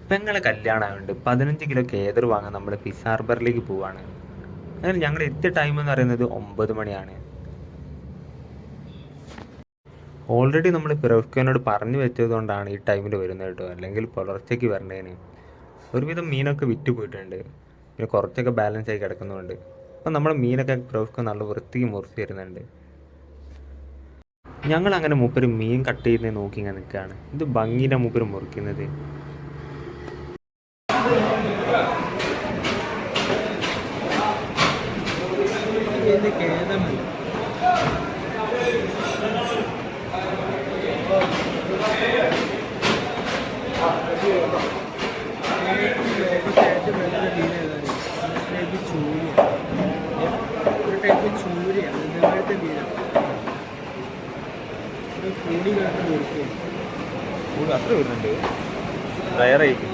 പെങ്ങളെ കല്യാണമായതുകൊണ്ട് 15 കിലോ കേദർ വാങ്ങാൻ നമ്മൾ ഫിഷ് ഹാർബറിലേക്ക് പോവാണ്. അങ്ങനെ ഞങ്ങൾ എത്തിയ ടൈം എന്ന് പറയുന്നത് 9 മണിയാണ്. ഓൾറെഡി നമ്മൾ ഫിറോസ്ഖാനോട് പറഞ്ഞു വെച്ചത് കൊണ്ടാണ് ഈ ടൈമിൽ വരുന്നത് കേട്ടോ, അല്ലെങ്കിൽ പുലർച്ചയ്ക്ക് വരണേന്. ഒരുവിധം മീനൊക്കെ വിറ്റ് പോയിട്ടുണ്ട്, പിന്നെ കുറച്ചൊക്കെ ബാലൻസ് ആയി കിടക്കുന്നുണ്ട്. അപ്പം നമ്മുടെ മീനൊക്കെ ഫിറോസ്ഖാൻ നല്ല വൃത്തിക്ക് മുറിച്ച് തരുന്നുണ്ട്. ഞങ്ങൾ അങ്ങനെ മൂപ്പര് മീൻ കട്ട് ചെയ്യുന്നത് നോക്കി ഇങ്ങനെ നിൽക്കുകയാണ്. ഇത് ഭംഗിയിലെ മൂപ്പര് മുറിക്കുന്നത്. അത്ര വരുന്നുണ്ട് റയറായിട്ട്.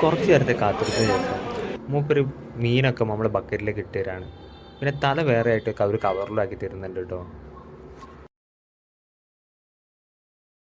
കുറച്ച് നേരത്തെ കാത്തിരിക്കുന്ന ശേഷം മൂപ്പര് മീനൊക്കെ നമ്മൾ ബക്കറ്റിലേക്ക് ഇട്ട് തരാണ്. പിന്നെ തല വേറെ ആയിട്ട് അവർ കവറിലാക്കി തരുന്നുണ്ട് കേട്ടോ.